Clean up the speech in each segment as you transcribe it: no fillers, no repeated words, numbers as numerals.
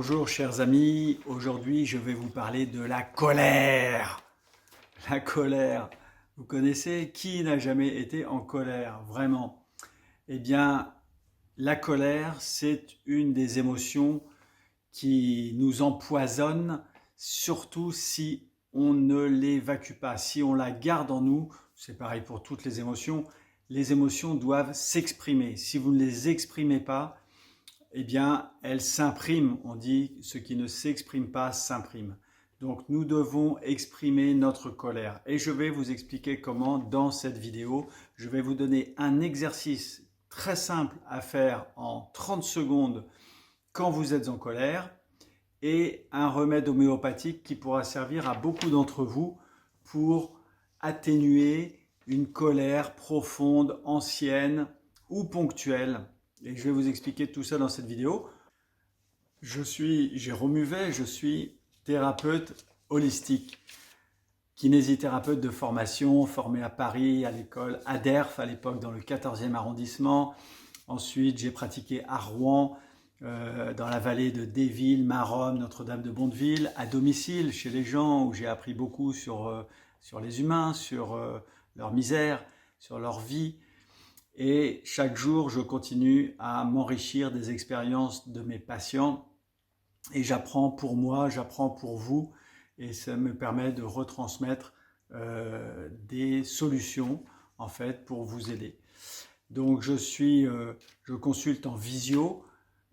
Bonjour chers amis, aujourd'hui je vais vous parler de la colère. La colère, vous connaissez? Qui n'a jamais été en colère, vraiment? Eh bien, la colère, c'est une des émotions qui nous empoisonne, surtout si on ne l'évacue pas. Si on la garde en nous, c'est pareil pour toutes les émotions doivent s'exprimer. Si vous ne les exprimez pas, eh bien, elles s'impriment. On dit ce qui ne s'exprime pas s'imprime. Donc, nous devons exprimer notre colère. Et je vais vous expliquer comment dans cette vidéo. Je vais vous donner un exercice très simple à faire en 30 secondes quand vous êtes en colère et un remède homéopathique qui pourra servir à beaucoup d'entre vous pour atténuer une colère profonde, ancienne ou ponctuelle. Et je vais vous expliquer tout ça dans cette vidéo. Je suis Jérôme Huvet, je suis thérapeute holistique, kinésithérapeute de formation, formé à Paris, à l'école ADERF, à l'époque dans le 14e arrondissement. Ensuite, j'ai pratiqué à Rouen, dans la vallée de Déville, Maromme, Notre-Dame de Bondeville, à domicile chez les gens, où j'ai appris beaucoup sur les humains, sur leur misère, sur leur vie. Et chaque jour, je continue à m'enrichir des expériences de mes patients et j'apprends pour moi, j'apprends pour vous et ça me permet de retransmettre des solutions en fait pour vous aider. Donc je consulte en visio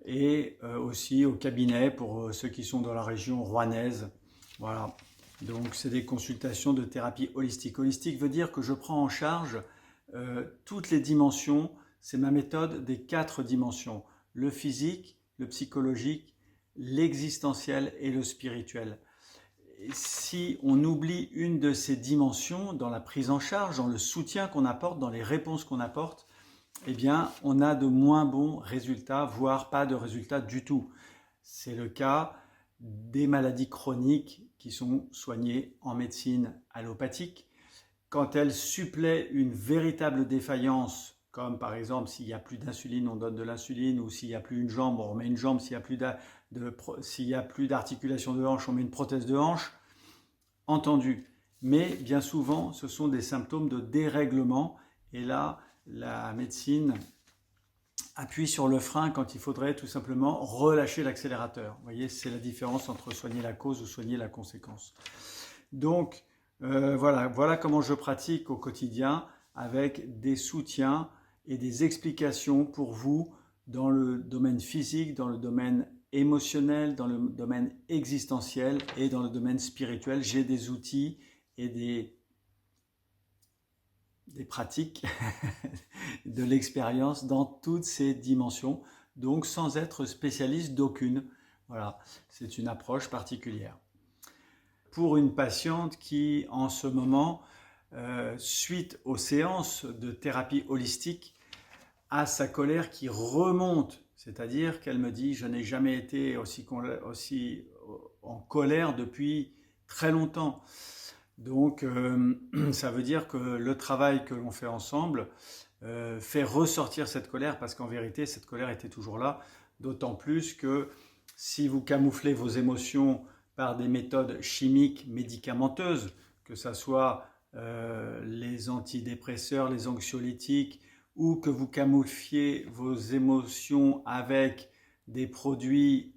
et aussi au cabinet pour ceux qui sont dans la région rouennaise. Voilà. Donc c'est des consultations de thérapie holistique. Holistique veut dire que je prends en charge toutes les dimensions, c'est ma méthode des 4 dimensions, le physique, le psychologique, l'existentiel et le spirituel. Et si on oublie une de ces dimensions dans la prise en charge, dans le soutien qu'on apporte, dans les réponses qu'on apporte, eh bien on a de moins bons résultats, voire pas de résultats du tout. C'est le cas des maladies chroniques qui sont soignées en médecine allopathique. Quand elle supplée une véritable défaillance, comme par exemple s'il n'y a plus d'insuline, on donne de l'insuline, ou s'il n'y a plus une jambe, on remet une jambe, s'il n'y a plus d'articulation de hanche, on met une prothèse de hanche, entendu. Mais bien souvent, ce sont des symptômes de dérèglement, et là, la médecine appuie sur le frein quand il faudrait tout simplement relâcher l'accélérateur. Vous voyez, c'est la différence entre soigner la cause ou soigner la conséquence. Donc, voilà comment je pratique au quotidien avec des soutiens et des explications pour vous dans le domaine physique, dans le domaine émotionnel, dans le domaine existentiel et dans le domaine spirituel. J'ai des outils et des pratiques, de l'expérience dans toutes ces dimensions, donc sans être spécialiste d'aucune. Voilà, c'est une approche particulière. Pour une patiente qui, en ce moment, suite aux séances de thérapie holistique, a sa colère qui remonte, c'est-à-dire qu'elle me dit « je n'ai jamais été aussi en colère depuis très longtemps ». Donc, ça veut dire que le travail que l'on fait ensemble fait ressortir cette colère, parce qu'en vérité, cette colère était toujours là, d'autant plus que si vous camouflez vos émotions par des méthodes chimiques médicamenteuses, que ce soit les antidépresseurs, les anxiolytiques, ou que vous camoufliez vos émotions avec des produits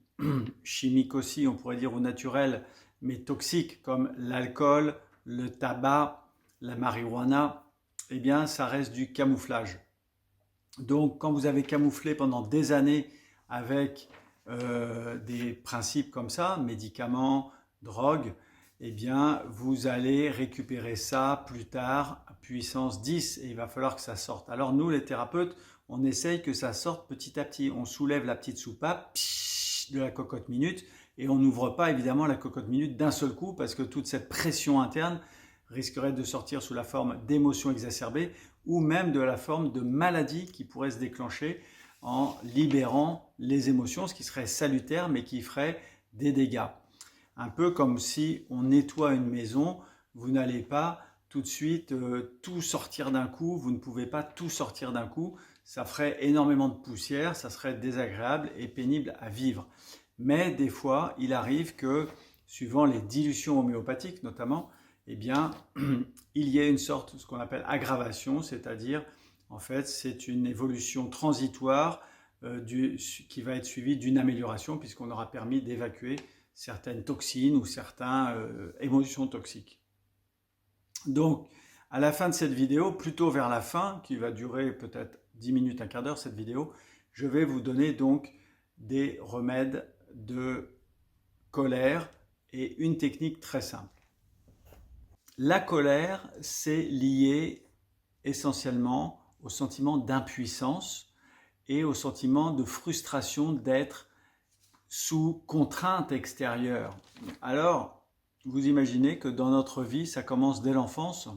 chimiques aussi, on pourrait dire, ou naturels, mais toxiques, comme l'alcool, le tabac, la marijuana, eh bien, ça reste du camouflage. Donc, quand vous avez camouflé pendant des années avec des principes comme ça, médicaments, drogues, eh bien, vous allez récupérer ça plus tard à puissance 10 et il va falloir que ça sorte. Alors, nous, les thérapeutes, on essaye que ça sorte petit à petit. On soulève la petite soupape de la cocotte minute et on n'ouvre pas évidemment la cocotte minute d'un seul coup parce que toute cette pression interne risquerait de sortir sous la forme d'émotions exacerbées ou même de la forme de maladie qui pourrait se déclencher en libérant les émotions, ce qui serait salutaire mais qui ferait des dégâts. Un peu comme si on nettoie une maison, vous n'allez pas tout de suite tout sortir d'un coup, vous ne pouvez pas tout sortir d'un coup, ça ferait énormément de poussière, ça serait désagréable et pénible à vivre. Mais des fois, il arrive que, suivant les dilutions homéopathiques notamment, eh bien, il y ait une sorte, ce qu'on appelle aggravation, c'est-à-dire, en fait, c'est une évolution transitoire qui va être suivie d'une amélioration, puisqu'on aura permis d'évacuer certaines toxines ou certaines émotions toxiques. Donc, à la fin de cette vidéo, plutôt vers la fin, qui va durer peut-être 10 minutes, un quart d'heure cette vidéo, je vais vous donner donc des remèdes de colère et une technique très simple. La colère, c'est lié essentiellement au sentiment d'impuissance et au sentiment de frustration d'être sous contrainte extérieure. Alors, vous imaginez que dans notre vie, ça commence dès l'enfance.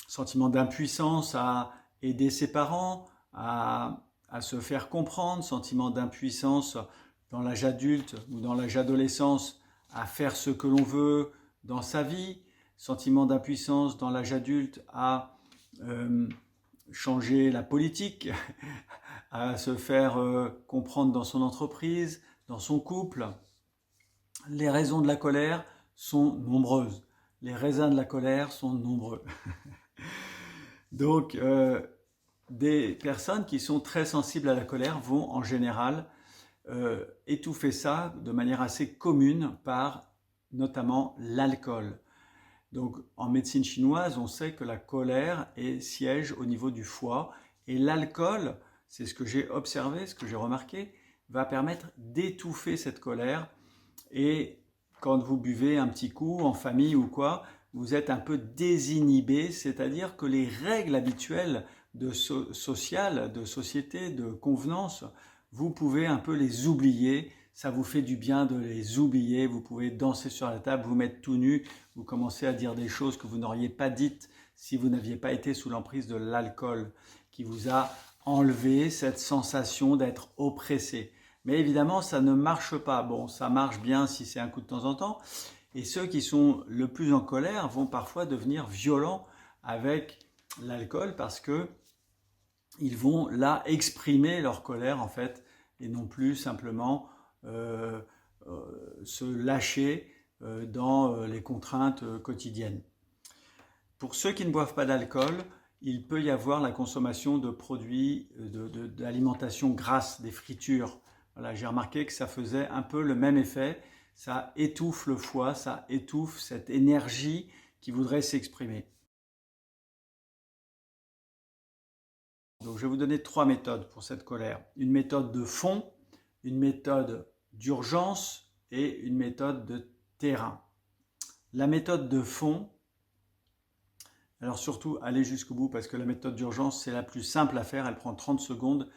Sentiment d'impuissance à aider ses parents, à se faire comprendre, sentiment d'impuissance dans l'âge adulte ou dans l'âge adolescence à faire ce que l'on veut dans sa vie, sentiment d'impuissance dans l'âge adulte à changer la politique, à se faire comprendre dans son entreprise, dans son couple. Les raisons de la colère sont nombreuses. Les raisins de la colère sont nombreux. Donc, des personnes qui sont très sensibles à la colère vont en général étouffer ça de manière assez commune par notamment l'alcool. Donc, en médecine chinoise, on sait que la colère siège au niveau du foie et l'alcool, c'est ce que j'ai observé, ce que j'ai remarqué, va permettre d'étouffer cette colère. Et quand vous buvez un petit coup en famille ou quoi, vous êtes un peu désinhibé, c'est-à-dire que les règles habituelles sociales, de société, de convenance, vous pouvez un peu les oublier. Ça vous fait du bien de les oublier. Vous pouvez danser sur la table, vous mettre tout nu, vous commencez à dire des choses que vous n'auriez pas dites si vous n'aviez pas été sous l'emprise de l'alcool qui vous a enlevé cette sensation d'être oppressé. Mais évidemment, ça ne marche pas. Bon, ça marche bien si c'est un coup de temps en temps. Et ceux qui sont le plus en colère vont parfois devenir violents avec l'alcool parce que ils vont là exprimer leur colère en fait et non plus simplement se lâcher dans les contraintes quotidiennes. Pour ceux qui ne boivent pas d'alcool, il peut y avoir la consommation de produits d'alimentation grasse, des fritures. Voilà, j'ai remarqué que ça faisait un peu le même effet. Ça étouffe le foie, ça étouffe cette énergie qui voudrait s'exprimer. Donc je vais vous donner 3 méthodes pour cette colère. Une méthode de fond, une méthode d'urgence et une méthode de terrain. La méthode de fond, alors surtout allez jusqu'au bout parce que la méthode d'urgence c'est la plus simple à faire, elle prend 30 secondes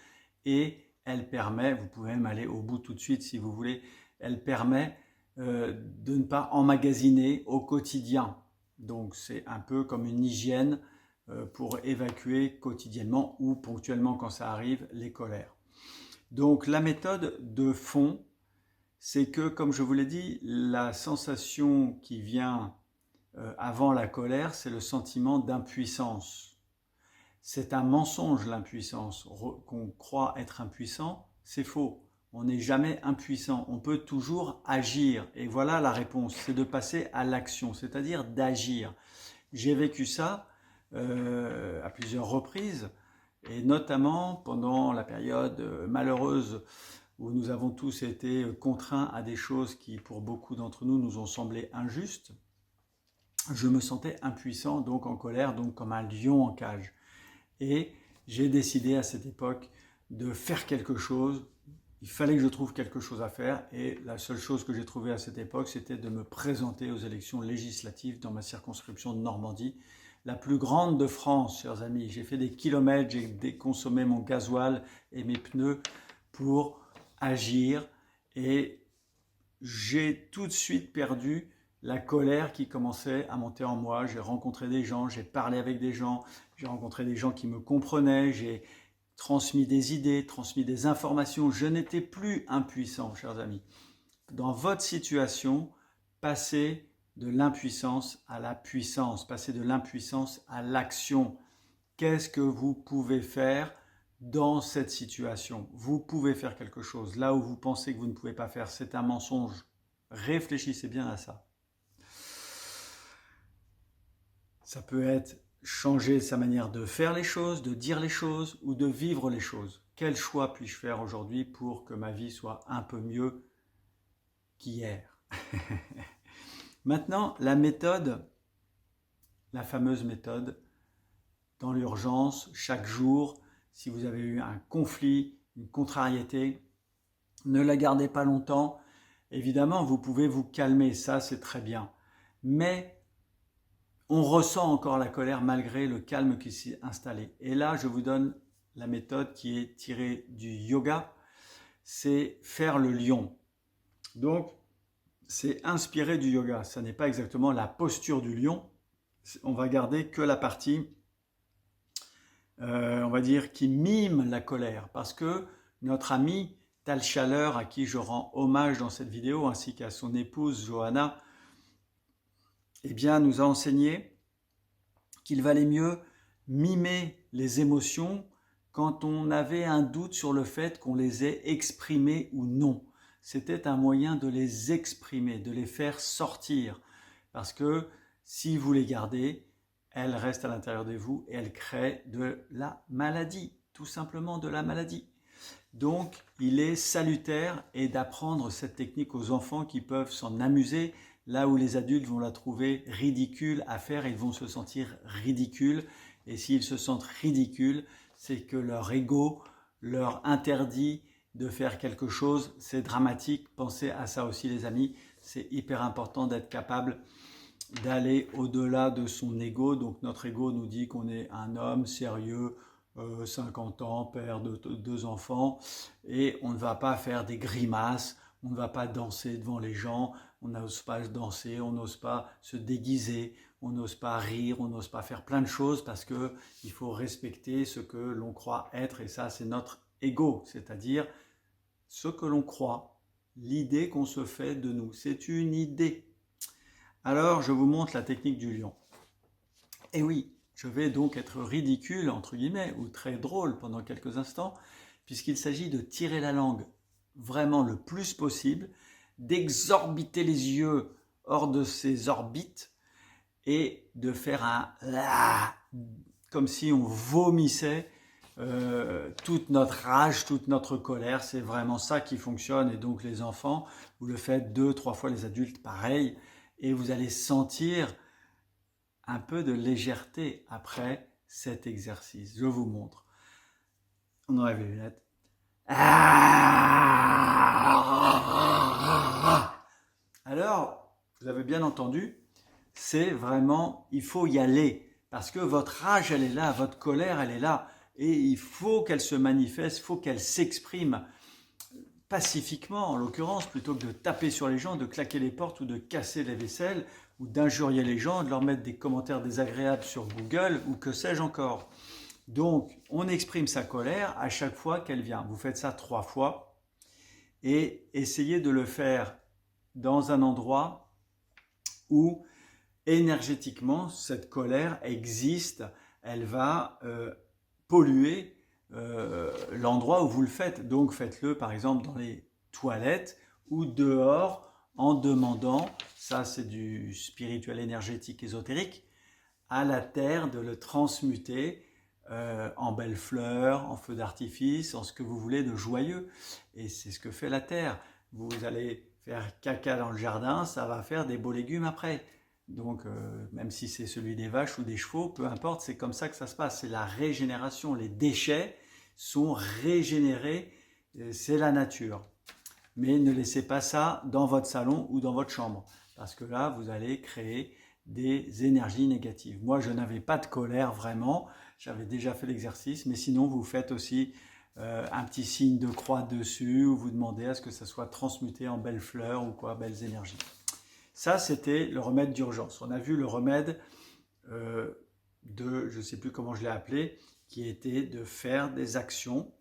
et elle permet, vous pouvez même aller au bout tout de suite si vous voulez, elle permet de ne pas emmagasiner au quotidien. Donc c'est un peu comme une hygiène pour évacuer quotidiennement ou ponctuellement quand ça arrive les colères. Donc la méthode de fond, c'est que comme je vous l'ai dit, la sensation qui vient avant la colère, c'est le sentiment d'impuissance. C'est un mensonge l'impuissance. Qu'on croit être impuissant, c'est faux. On n'est jamais impuissant, on peut toujours agir. Et voilà la réponse, c'est de passer à l'action, c'est-à-dire d'agir. J'ai vécu ça à plusieurs reprises, et notamment pendant la période malheureuse où nous avons tous été contraints à des choses qui, pour beaucoup d'entre nous, nous ont semblé injustes. Je me sentais impuissant, donc en colère, donc comme un lion en cage. Et j'ai décidé à cette époque de faire quelque chose. Il fallait que je trouve quelque chose à faire et la seule chose que j'ai trouvée à cette époque, c'était de me présenter aux élections législatives dans ma circonscription de Normandie, la plus grande de France, chers amis. J'ai fait des kilomètres, j'ai déconsommé mon gasoil et mes pneus pour agir et j'ai tout de suite perdu la colère qui commençait à monter en moi. J'ai rencontré des gens, j'ai parlé avec des gens, j'ai rencontré des gens qui me comprenaient, j'ai transmis des idées, transmis des informations. Je n'étais plus impuissant, chers amis. Dans votre situation, passez de l'impuissance à la puissance, passez de l'impuissance à l'action. Qu'est-ce que vous pouvez faire dans cette situation. Vous pouvez faire quelque chose. Là où vous pensez que vous ne pouvez pas faire, c'est un mensonge. Réfléchissez bien à ça. Ça peut être changer sa manière de faire les choses, de dire les choses ou de vivre les choses. Quel choix puis-je faire aujourd'hui pour que ma vie soit un peu mieux qu'hier? Maintenant, la méthode, la fameuse méthode, dans l'urgence, chaque jour, si vous avez eu un conflit, une contrariété, ne la gardez pas longtemps. Évidemment, vous pouvez vous calmer, ça c'est très bien. Mais on ressent encore la colère malgré le calme qui s'est installé. Et là, je vous donne la méthode qui est tirée du yoga, c'est faire le lion. Donc, c'est inspiré du yoga. Ce n'est pas exactement la posture du lion. On va garder que la partie, on va dire, qui mime la colère. Parce que notre ami Tal Chaleur, à qui je rends hommage dans cette vidéo, ainsi qu'à son épouse Johanna, eh bien, nous a enseigné qu'il valait mieux mimer les émotions quand on avait un doute sur le fait qu'on les ait exprimées ou non. C'était un moyen de les exprimer, de les faire sortir. Parce que si vous les gardez, elles restent à l'intérieur de vous et elles créent de la maladie, tout simplement de la maladie. Donc, il est salutaire d'apprendre cette technique aux enfants qui peuvent s'en amuser, là où les adultes vont la trouver ridicule à faire, ils vont se sentir ridicules. Et s'ils se sentent ridicules, c'est que leur ego leur interdit de faire quelque chose. C'est dramatique, pensez à ça aussi les amis. C'est hyper important d'être capable d'aller au-delà de son ego. Donc notre ego nous dit qu'on est un homme sérieux, 50 ans, père de 2 enfants, et on ne va pas faire des grimaces, on ne va pas danser devant les gens, on n'ose pas danser, on n'ose pas se déguiser, on n'ose pas rire, on n'ose pas faire plein de choses parce qu'il faut respecter ce que l'on croit être, et ça c'est notre ego, c'est-à-dire ce que l'on croit, l'idée qu'on se fait de nous, c'est une idée. Alors je vous montre la technique du lion. Et oui, je vais donc être ridicule, entre guillemets, ou très drôle pendant quelques instants, puisqu'il s'agit de tirer la langue vraiment le plus possible, d'exorbiter les yeux hors de ses orbites et de faire un ah, comme si on vomissait toute notre rage, toute notre colère. C'est vraiment ça qui fonctionne. Et donc les enfants, vous le faites 2-3 fois, les adultes pareil, et vous allez sentir un peu de légèreté après cet exercice. Je vous montre. On enlève les lunettes. Alors, vous avez bien entendu, c'est vraiment, il faut y aller. Parce que votre rage, elle est là, votre colère, elle est là. Et il faut qu'elle se manifeste, il faut qu'elle s'exprime pacifiquement, en l'occurrence, plutôt que de taper sur les gens, de claquer les portes ou de casser les vaisselles, ou d'injurier les gens, de leur mettre des commentaires désagréables sur Google, ou que sais-je encore. Donc, on exprime sa colère à chaque fois qu'elle vient. Vous faites ça 3 fois, et essayez de le faire dans un endroit où énergétiquement cette colère existe, elle va polluer l'endroit où vous le faites. Donc faites-le par exemple dans les toilettes ou dehors en demandant, ça c'est du spirituel énergétique ésotérique, à la terre de le transmuter en belles fleurs, en feux d'artifice, en ce que vous voulez de joyeux. Et c'est ce que fait la terre. Vous allez faire caca dans le jardin, ça va faire des beaux légumes après. Donc, même si c'est celui des vaches ou des chevaux, peu importe, c'est comme ça que ça se passe. C'est la régénération. Les déchets sont régénérés, c'est la nature. Mais ne laissez pas ça dans votre salon ou dans votre chambre, parce que là, vous allez créer des énergies négatives. Moi, je n'avais pas de colère vraiment, j'avais déjà fait l'exercice, mais sinon, vous faites aussi un petit signe de croix dessus, ou vous demandez à ce que ça soit transmuté en belles fleurs ou quoi, belles énergies. Ça, c'était le remède d'urgence. On a vu le remède je ne sais plus comment je l'ai appelé, qui était de faire des actions.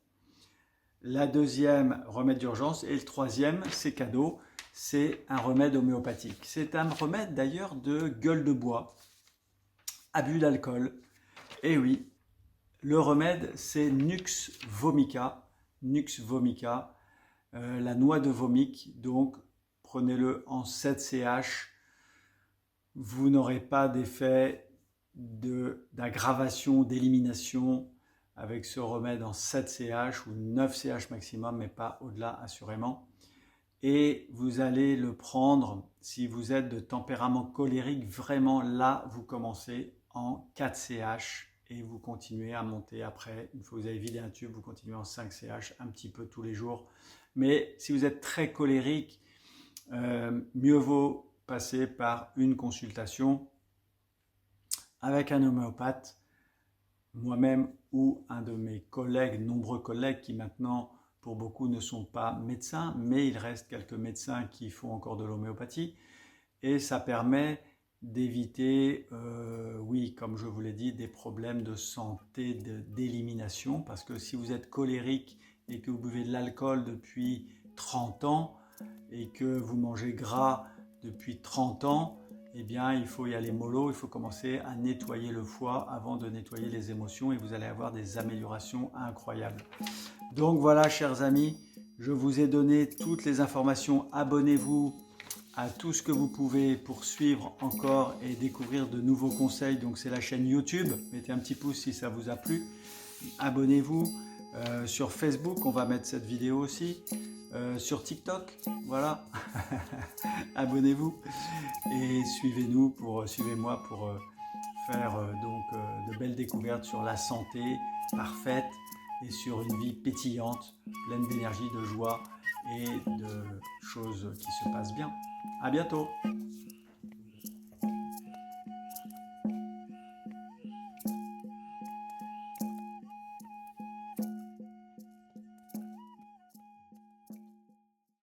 La deuxième, remède d'urgence. Et le troisième, c'est cadeau, c'est un remède homéopathique. C'est un remède d'ailleurs de gueule de bois, abus d'alcool. Et oui, le remède, c'est Nux vomica. Nux vomica, la noix de vomic. Donc, prenez-le en 7 CH. Vous n'aurez pas d'effet d'aggravation, d'élimination avec ce remède en 7 CH ou 9 CH maximum, mais pas au-delà assurément. Et vous allez le prendre, si vous êtes de tempérament colérique, vraiment là, vous commencez en 4 CH et vous continuez à monter après. Une fois que vous avez vidé un tube, vous continuez en 5 CH, un petit peu tous les jours. Mais si vous êtes très colérique, mieux vaut passer par une consultation avec un homéopathe, moi-même ou un de mes collègues, nombreux collègues qui maintenant pour beaucoup ne sont pas médecins, mais il reste quelques médecins qui font encore de l'homéopathie et ça permet d'éviter, oui, comme je vous l'ai dit, des problèmes de santé, d'élimination, parce que si vous êtes colérique et que vous buvez de l'alcool depuis 30 ans et que vous mangez gras depuis 30 ans, eh bien, il faut y aller mollo, il faut commencer à nettoyer le foie avant de nettoyer les émotions et vous allez avoir des améliorations incroyables. Donc voilà, chers amis, je vous ai donné toutes les informations. Abonnez-vous à tout ce que vous pouvez pour suivre encore et découvrir de nouveaux conseils. Donc c'est la chaîne YouTube. Mettez un petit pouce si ça vous a plu. Abonnez-vous. Sur Facebook, on va mettre cette vidéo aussi. Sur TikTok, voilà. Abonnez-vous et suivez-nous suivez-moi pour faire de belles découvertes sur la santé parfaite et sur une vie pétillante, pleine d'énergie, de joie et de choses qui se passent bien. À bientôt!